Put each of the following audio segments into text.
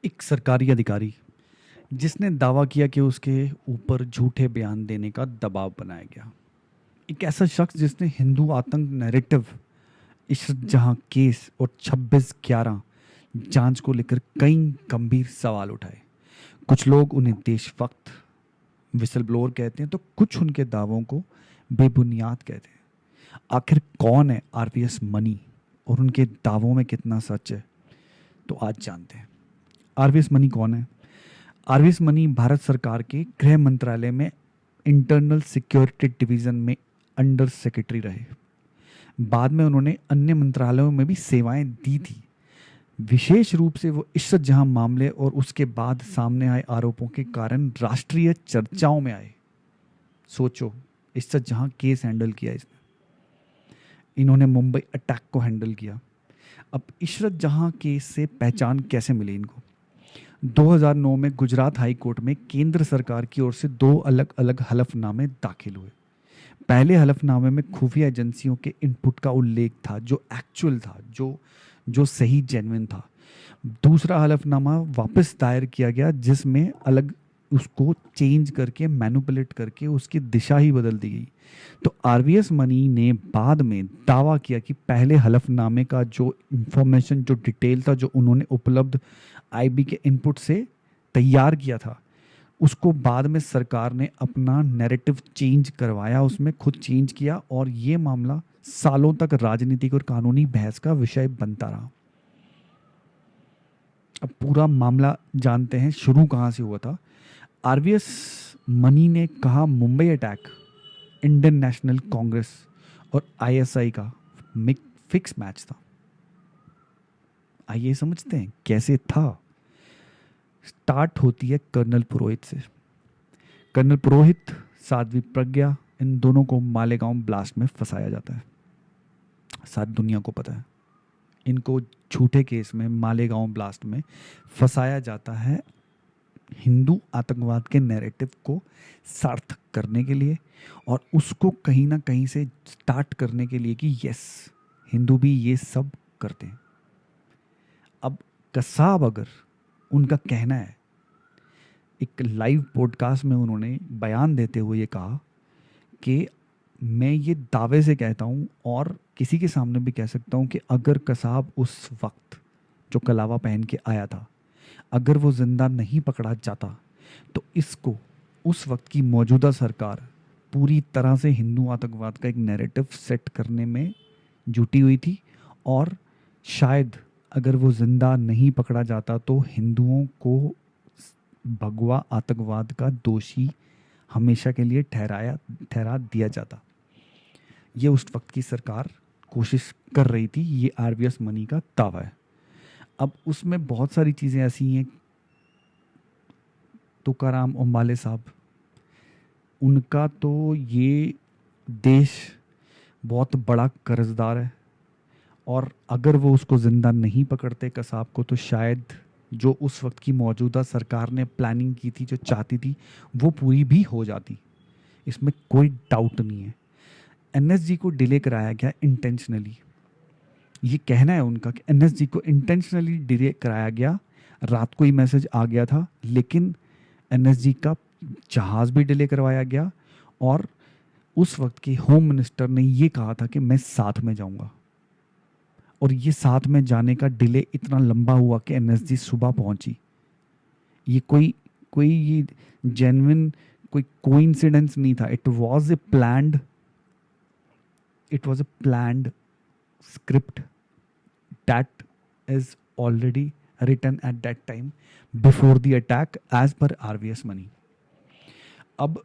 एक सरकारी अधिकारी जिसने दावा किया कि उसके ऊपर झूठे बयान देने का दबाव बनाया गया। एक ऐसा शख्स जिसने हिंदू आतंक नैरेटिव, इशरत जहां केस और 26/11 जांच को लेकर कई गंभीर सवाल उठाए। कुछ लोग उन्हें देशभक्त विसल ब्लोअर कहते हैं तो कुछ उनके दावों को बेबुनियाद कहते हैं। आखिर कौन है आरवीएस मनी और उनके दावों में कितना सच है, तो आज जानते हैं। आरवीएस मनी कौन है? आरवीएस मनी भारत सरकार के गृह मंत्रालय में इंटरनल सिक्योरिटी डिवीजन में अंडर सेक्रेटरी रहे। बाद में उन्होंने अन्य मंत्रालयों में भी सेवाएं दी थी। विशेष रूप से वो इशरत जहां मामले और उसके बाद सामने आए आरोपों के कारण राष्ट्रीय चर्चाओं में आए। सोचो, इशरत जहां केस हैंडल किया इसने, इन्होंने मुंबई अटैक को हैंडल किया। अब इशरत जहां केस से पहचान कैसे मिली इनको? 2009 में गुजरात हाई कोर्ट में केंद्र सरकार की ओर से 2 अलग अलग हलफनामे दाखिल हुए। पहले हलफनामे में खुफिया एजेंसियों के इनपुट का उल्लेख था, जो एक्चुअल था, जो सही जेन्युइन था। दूसरा हलफनामा वापस दायर किया गया जिसमें अलग उसको चेंज करके मैनिपुलेट करके उसकी दिशा ही बदल दी गई। तो आरवीएस मनी ने बाद में दावा किया कि पहले हलफनामे का जो इंफॉर्मेशन, जो डिटेल था, जो उन्होंने उपलब्ध आईबी के इनपुट से तैयार किया था, उसको बाद में सरकार ने अपना नैरेटिव चेंज करवाया, उसमें खुद चेंज किया और ये मामला सालों तक राजनीतिक और कानूनी बहस का विषय बनता रहा। अब पूरा मामला जानते हैं, शुरू कहाँ से हुआ था। आरवीएस मनी ने कहा Mumbai attack Indian national Congress और आईएसआई का फिक्स मैच था। आइए समझते हैं कैसे था। स्टार्ट होती है कर्नल पुरोहित से। कर्नल पुरोहित, साध्वी प्रज्ञा, इन दोनों को मालेगांव ब्लास्ट में फंसाया जाता है। सारी दुनिया को पता है इनको झूठे केस में मालेगांव ब्लास्ट में फंसाया जाता है हिंदू आतंकवाद के नैरेटिव को सार्थक करने के लिए और उसको कहीं ना कहीं से स्टार्ट करने के लिए कि यस, हिंदू भी ये सब करते हैं। अब कसाब, अगर उनका कहना है, एक लाइव पॉडकास्ट में उन्होंने बयान देते हुए ये कहा कि मैं ये दावे से कहता हूँ और किसी के सामने भी कह सकता हूँ कि अगर कसाब उस वक्त जो कलावा पहन के आया था, अगर वो जिंदा नहीं पकड़ा जाता तो इसको उस वक्त की मौजूदा सरकार पूरी तरह से हिंदू आतंकवाद का एक नैरेटिव सेट करने में जुटी हुई थी और शायद अगर वो जिंदा नहीं पकड़ा जाता तो हिंदुओं को भगवा आतंकवाद का दोषी हमेशा के लिए ठहरा दिया जाता। ये उस वक्त की सरकार कोशिश कर रही थी, ये आरवीएस मनी का दावा है। अब उसमें बहुत सारी चीज़ें ऐसी हैं। तुकाराम ओंबाले साहब, उनका तो ये देश बहुत बड़ा कर्जदार है और अगर वो उसको ज़िंदा नहीं पकड़ते कसाब को तो शायद जो उस वक्त की मौजूदा सरकार ने प्लानिंग की थी, जो चाहती थी, वो पूरी भी हो जाती। इसमें कोई डाउट नहीं है। एनएसजी को डिले कराया गया इंटेंशनली। ये कहना है उनका कि एनएसजी को इंटेंशनली डिले कराया गया। रात को ही मैसेज आ गया था, लेकिन एनएसजी का जहाज़ भी डिले करवाया गया और उस वक्त के होम मिनिस्टर ने ये कहा था कि मैं साथ में जाऊंगा और ये साथ में जाने का डिले इतना लंबा हुआ कि एनएसजी सुबह पहुंची। ये कोई ये जेन्युइन कोई कोइंसिडेंस नहीं था। It was a planned script that is already written at that time before the attack as per RVS Mani. अब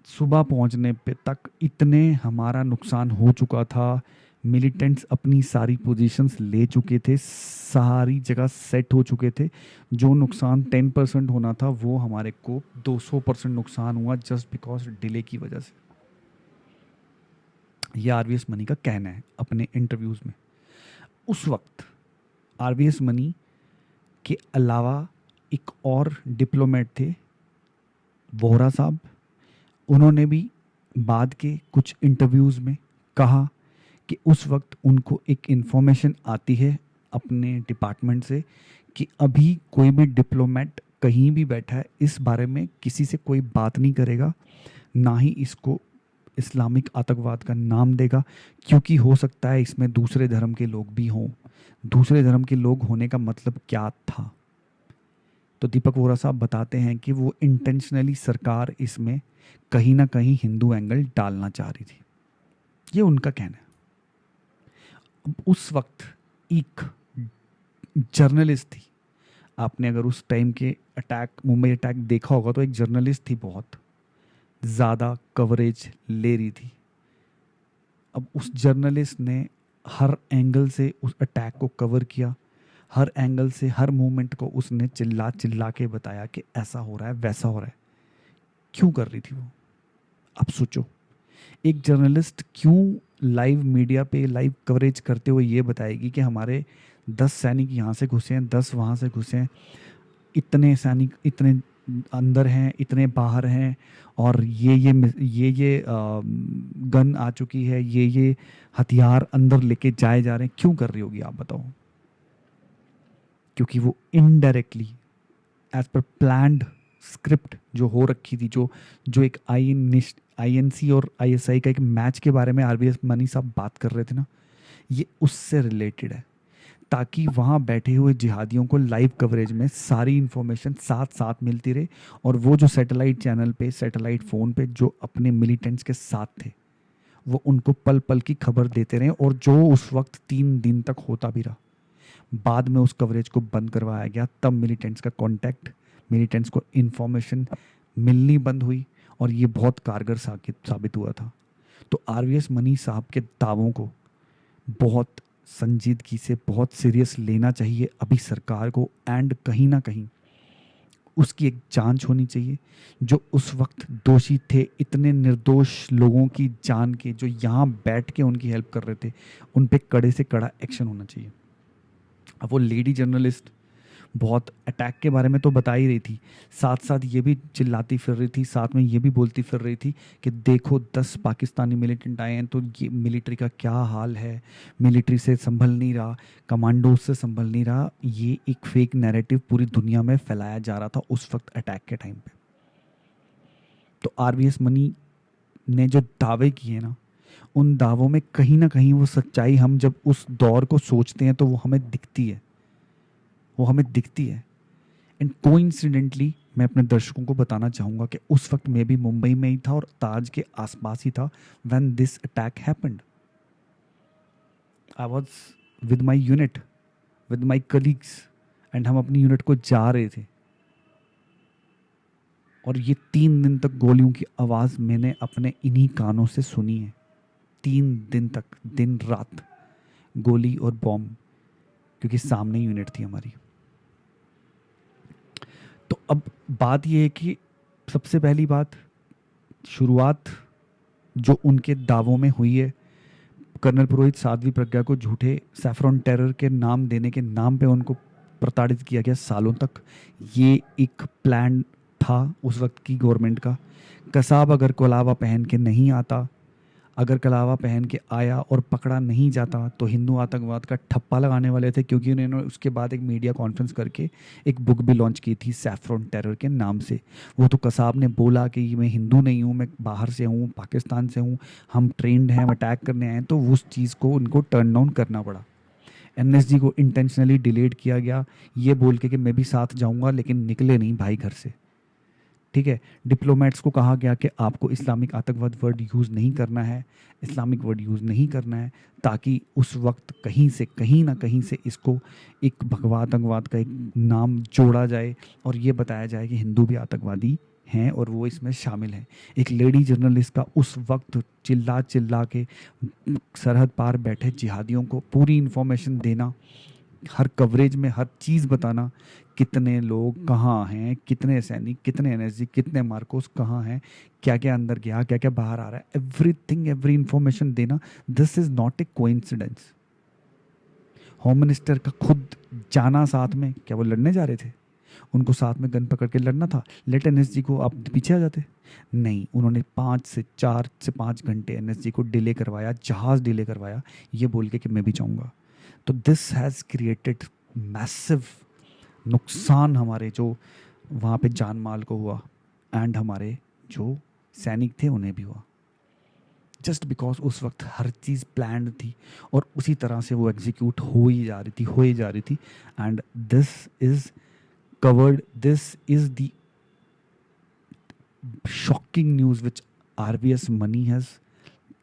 सुबह पहुंचने पे तक इतने हमारा नुकसान हो चुका था, मिलिटेंट्स अपनी सारी पोजीशंस ले चुके थे, सारी जगह सेट हो चुके थे। जो नुकसान 10% होना था वो हमारे को 200% नुकसान हुआ जस्ट बिकॉज डिले की वजह से। ये आरवीएस मनी का कहना है अपने इंटरव्यूज में। उस वक्त आरवीएस मनी के अलावा एक और डिप्लोमेट थे, वोहरा साहब। उन्होंने भी बाद के कुछ इंटरव्यूज में कहा कि उस वक्त उनको एक इंफॉर्मेशन आती है अपने डिपार्टमेंट से कि अभी कोई भी डिप्लोमेट कहीं भी बैठा है इस बारे में किसी से कोई बात नहीं करेगा, ना ही इसको इस्लामिक आतंकवाद का नाम देगा, क्योंकि हो सकता है इसमें दूसरे धर्म के लोग भी हों। दूसरे धर्म के लोग होने का मतलब क्या था? तो दीपक वोरा साहब बताते हैं कि वो इंटेंशनली सरकार इसमें कहीं ना कहीं हिंदू एंगल डालना चाह रही थी। ये उनका कहना है। अब उस वक्त एक जर्नलिस्ट थी, आपने अगर उस टाइम के अटैक, मुंबई अटैक देखा होगा, तो एक जर्नलिस्ट थी, बहुत ज़्यादा कवरेज ले रही थी। अब उस जर्नलिस्ट ने हर एंगल से उस अटैक को कवर किया, हर एंगल से हर मूवमेंट को उसने चिल्ला चिल्ला के बताया कि ऐसा हो रहा है, वैसा हो रहा है। क्यों कर रही थी वो? अब सोचो, एक जर्नलिस्ट क्यों लाइव मीडिया पे लाइव कवरेज करते हुए ये बताएगी कि हमारे 10 सैनिक यहाँ से घुसे हैं, 10 वहाँ से घुसे हैं, इतने सैनिक इतने अंदर हैं, इतने बाहर हैं, और ये गन आ चुकी है, ये हथियार अंदर लेके जाए जा रहे हैं। क्यों कर रही होगी आप बताओ? क्योंकि वो indirectly as per planned script जो हो रखी थी, जो एक आईएनसी और आईएसआई का एक मैच के बारे में आरवीएस मनी साहब बात कर रहे थे ना, ये उससे रिलेटेड है, ताकि वहाँ बैठे हुए जिहादियों को लाइव कवरेज में सारी इंफॉर्मेशन साथ साथ मिलती रहे, और वो जो सैटेलाइट चैनल पे, सैटेलाइट फ़ोन पे जो अपने मिलिटेंट्स के साथ थे, वो उनको पल पल की खबर देते रहे, और जो उस वक्त 3 दिन तक होता भी रहा। बाद में उस कवरेज को बंद करवाया गया, तब मिलिटेंट्स का कांटेक्ट, मिलिटेंट्स को इन्फॉर्मेशन मिलनी बंद हुई, और ये बहुत कारगर साबित हुआ था। तो आरवीएस मनी साहब के दावों को बहुत संजीदगी से, बहुत सीरियस लेना चाहिए अभी सरकार को, एंड कहीं ना कहीं उसकी एक जांच होनी चाहिए। जो उस वक्त दोषी थे, इतने निर्दोष लोगों की जान के, जो यहाँ बैठ के उनकी हेल्प कर रहे थे, उन पे कड़े से कड़ा एक्शन होना चाहिए। अब वो लेडी जर्नलिस्ट बहुत अटैक के बारे में तो बता ही रही थी, साथ साथ ये भी चिल्लाती फिर रही थी, साथ में ये भी बोलती फिर रही थी कि देखो 10 पाकिस्तानी मिलिटेंट आए हैं, तो ये मिलिट्री का क्या हाल है, मिलिट्री से संभल नहीं रहा, कमांडो से संभल नहीं रहा। ये एक फेक नैरेटिव पूरी दुनिया में फैलाया जा रहा था उस वक्त अटैक के टाइम पे। तो आरवीएस मनी ने जो दावे किए ना, उन दावों में कहीं ना कहीं वो सच्चाई, हम जब उस दौर को सोचते हैं तो वो हमें दिखती है, वो हमें दिखती है। एंड कोइंसिडेंटली मैं अपने दर्शकों को बताना चाहूँगा कि उस वक्त मैं भी मुंबई में ही था और ताज के आसपास ही था when this attack happened. I was with my unit, with my colleagues, and हम अपनी यूनिट को जा रहे थे, और ये 3 दिन तक गोलियों की आवाज़ मैंने अपने इन्हीं कानों से सुनी है। 3 दिन तक, दिन रात गोली और बॉम्ब, क्योंकि सामने यूनिट थी हमारी। तो अब बात यह है कि सबसे पहली बात, शुरुआत जो उनके दावों में हुई है, कर्नल पुरोहित साध्वी प्रज्ञा को झूठे सैफरॉन टेरर के नाम देने के नाम पे उनको प्रताड़ित किया गया सालों तक। ये एक प्लान था उस वक्त की गवर्नमेंट का। कसाब अगर कलावा पहन के नहीं आता, अगर कलावा पहन के आया और पकड़ा नहीं जाता, तो हिंदू आतंकवाद का ठप्पा लगाने वाले थे, क्योंकि उन्होंने उसके बाद एक मीडिया कॉन्फ्रेंस करके एक बुक भी लॉन्च की थी सैफरॉन टेरर के नाम से। वो तो कसाब ने बोला कि मैं हिंदू नहीं हूँ, मैं बाहर से हूँ, पाकिस्तान से हूँ, हम ट्रेंड हैं, हम अटैक करने आए हैं, तो उस चीज़ को उनको टर्न डाउन करना पड़ा। एनएसजी को इंटेंशनली डिलेट किया गया, ये बोल के कि मैं भी साथ जाऊँगा, लेकिन निकले नहीं भाई घर से। ठीक है, डिप्लोमेट्स को कहा गया कि आपको इस्लामिक आतंकवाद वर्ड यूज़ नहीं करना है, इस्लामिक वर्ड यूज़ नहीं करना है, ताकि उस वक्त कहीं से, कहीं ना कहीं से इसको एक भगवा आतंकवाद का एक नाम जोड़ा जाए, और ये बताया जाए कि हिंदू भी आतंकवादी हैं और वो इसमें शामिल हैं। एक लेडी जर्नलिस्ट का उस वक्त चिल्ला चिल्ला के सरहद पार बैठे जिहादियों को पूरी इन्फॉर्मेशन देना, हर कवरेज में हर चीज़ बताना, कितने लोग कहाँ हैं, कितने सैनिक, कितने एनएसजी, कितने मार्कोस कहाँ हैं, क्या क्या अंदर गया, क्या क्या बाहर आ रहा है, एवरीथिंग, एवरी इंफॉर्मेशन देना। This is not a coincidence. Home minister का खुद जाना साथ में, क्या वो लड़ने जा रहे थे? उनको साथ में गन पकड़ के लड़ना था, लेट एनएसजी को आप पीछे आ जाते। नहीं, उन्होंने 4 से 5 घंटे एनएसजी को डिले करवाया, जहाज़ डिले करवाया, ये बोल के कि मैं भी जाऊँगा। तो दिस हैज़ क्रिएटेड मैसिव नुकसान हमारे जो वहाँ पे जान माल को हुआ, एंड हमारे जो सैनिक थे उन्हें भी हुआ, जस्ट बिकॉज उस वक्त हर चीज़ प्लान्ड थी और उसी तरह से वो एग्जीक्यूट हो ही जा रही थी। And this is covered, this is the shocking news which RVS money has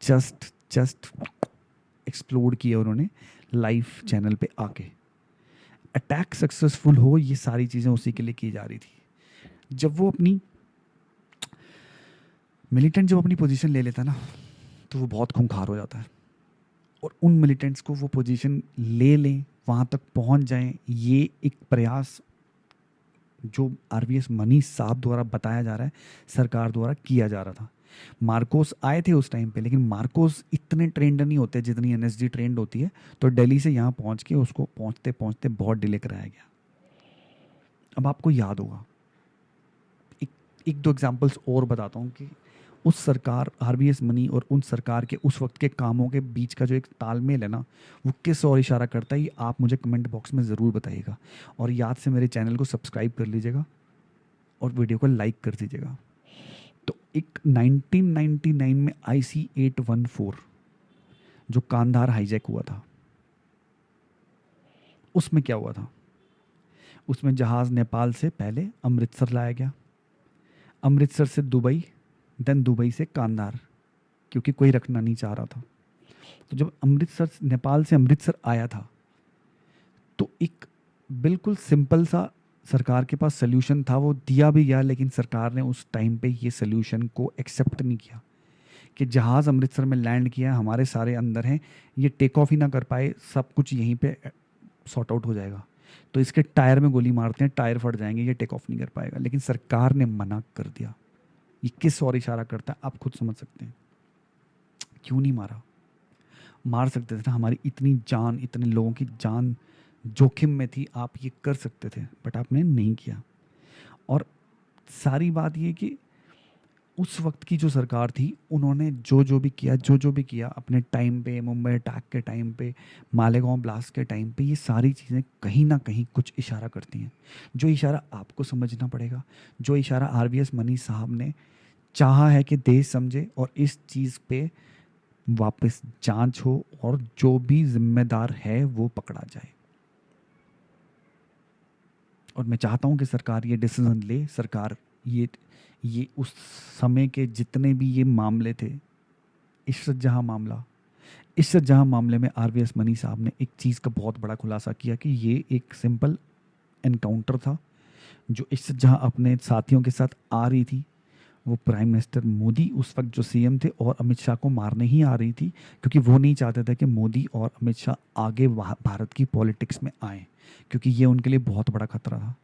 just explode किया उन्होंने लाइव चैनल पे आके। अटैक सक्सेसफुल हो, ये सारी चीज़ें उसी के लिए की जा रही थी। जब वो अपनी मिलिटेंट जब अपनी पोजीशन ले लेता है ना, तो वो बहुत खूंखार हो जाता है, और उन मिलिटेंट्स को वो पोजीशन ले लें, वहाँ तक पहुँच जाएं, ये एक प्रयास जो RVS मनी साहब द्वारा बताया जा रहा है, सरकार द्वारा किया जा रहा था। मार्कोस आए थे उस टाइम पे, लेकिन मार्कोस इतने ट्रेंड नहीं होते जितनी NSG ट्रेंड होती है, तो दिल्ली से यहाँ पहुँच के उसको पहुँचते पहुँचते बहुत डिले कराया गया। अब आपको याद होगा, एक दो एग्जांपल्स और बताता हूँ कि उस सरकार RVS मनी और उन सरकार के उस वक्त के कामों के बीच का जो एक तालमेल है ना, वो किस और इशारा करता है, ये आप मुझे कमेंट बॉक्स में ज़रूर बताइएगा। और याद से मेरे चैनल को सब्सक्राइब कर लीजिएगा और वीडियो को लाइक कर दीजिएगा। तो एक 1999 में IC-814 जो कांधार हाईजैक हुआ था, उसमें क्या हुआ था? उसमें जहाज़ नेपाल से पहले अमृतसर लाया गया, अमृतसर से दुबई, देन दुबई से कांधार, क्योंकि कोई रखना नहीं चाह रहा था। तो जब नेपाल से अमृतसर आया था, तो एक बिल्कुल सिंपल सा सरकार के पास सोल्यूशन था, वो दिया भी गया, लेकिन सरकार ने उस टाइम पे ये सोल्यूशन को एक्सेप्ट नहीं किया कि जहाज़ अमृतसर में लैंड किया, हमारे सारे अंदर हैं, ये टेक ऑफ ही ना कर पाए, सब कुछ यहीं पे सॉर्ट आउट हो जाएगा, तो इसके टायर में गोली मारते हैं, टायर फट जाएंगे, ये टेक ऑफ नहीं कर पाएगा। लेकिन सरकार ने मना कर दिया। ये किस और इशारा करता है, आप खुद समझ सकते हैं। क्यों नहीं मारा? मार सकते थे ना, हमारी इतनी जान, इतने लोगों की जान जोखिम में थी, आप ये कर सकते थे, बट आपने नहीं किया। और सारी बात ये कि उस वक्त की जो सरकार थी, उन्होंने जो भी किया अपने टाइम पे, मुंबई अटैक के टाइम पे, मालेगांव ब्लास्ट के टाइम पे, ये सारी चीज़ें कहीं ना कहीं कुछ इशारा करती हैं। जो इशारा आपको समझना पड़ेगा, जो इशारा RVS मनी साहब ने चाहा है कि देश समझे और इस चीज़ पे वापस जांच हो और जो भी जिम्मेदार है वो पकड़ा जाए। और मैं चाहता हूं कि सरकार ये डिसीजन ले। सरकार ये उस समय के जितने भी ये मामले थे, इशरत जहां मामले में RVS मनी साहब ने एक चीज़ का बहुत बड़ा खुलासा किया कि ये एक सिंपल एनकाउंटर था। जो इशरत जहां अपने साथियों के साथ आ रही थी, वो प्राइम मिनिस्टर मोदी उस वक्त जो CM थे और अमित शाह को मारने ही आ रही थी, क्योंकि वो नहीं चाहते थे कि मोदी और अमित शाह आगे भारत की पॉलिटिक्स में आए, क्योंकि ये उनके लिए बहुत बड़ा खतरा था।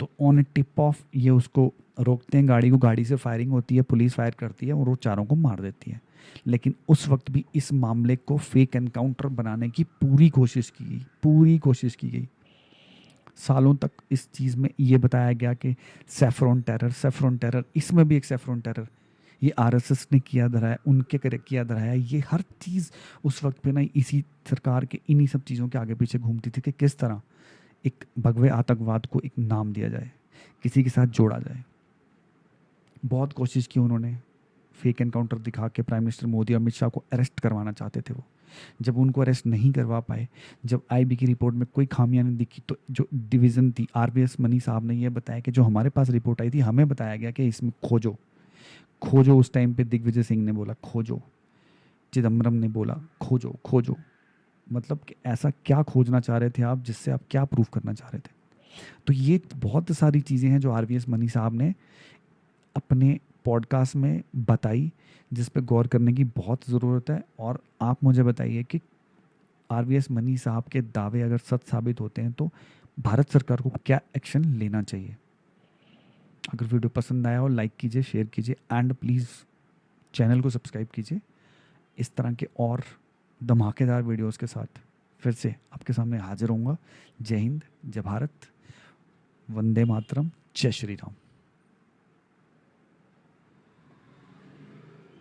तो ऑन टिप ऑफ ये उसको रोकते हैं, गाड़ी को, गाड़ी से फायरिंग होती है, पुलिस फायर करती है और वो चारों को मार देती है। लेकिन उस वक्त भी इस मामले को फेक एनकाउंटर बनाने की पूरी कोशिश की गई। सालों तक इस चीज़ में ये बताया गया कि सैफरॉन टेरर, इसमें भी एक सैफरॉन टेरर ये RSS ने किया धराया, उनके किया धराया। ये हर चीज़ उस वक्त पे ना इसी सरकार के इन्हीं सब चीज़ों के आगे पीछे घूमती थी कि किस तरह एक भगवे आतंकवाद को एक नाम दिया जाए, किसी के साथ जोड़ा जाए। बहुत कोशिश की उन्होंने, फेक एनकाउंटर दिखा के प्राइम मिनिस्टर मोदी और अमित शाह को अरेस्ट करवाना चाहते थे वो। जब उनको अरेस्ट नहीं करवा पाए, जब IB की रिपोर्ट में कोई खामियां नहीं दिखी, तो जो डिवीज़न थी, RVS मनी साहब ने ये बताया कि जो हमारे पास रिपोर्ट आई थी, हमें बताया गया कि इसमें खोजो। उस टाइम पे दिग्विजय सिंह ने बोला खोजो, चिदम्बरम ने बोला खोजो। मतलब कि ऐसा क्या खोजना चाह रहे थे आप, जिससे आप क्या प्रूफ करना चाह रहे थे? तो ये बहुत सारी चीज़ें हैं जो RVS मनी साहब ने अपने पॉडकास्ट में बताई, जिस पे गौर करने की बहुत ज़रूरत है। और आप मुझे बताइए कि RVS मनी साहब के दावे अगर सच साबित होते हैं तो भारत सरकार को क्या एक्शन लेना चाहिए। अगर वीडियो पसंद आया हो, लाइक कीजिए, शेयर कीजिए, एंड प्लीज़ चैनल को सब्सक्राइब कीजिए। इस तरह के और धमाकेदार वीडियोस के साथ फिर से आपके सामने हाजिर होऊंगा। जय हिंद, जय भारत, वंदे मातरम, जय श्री राम।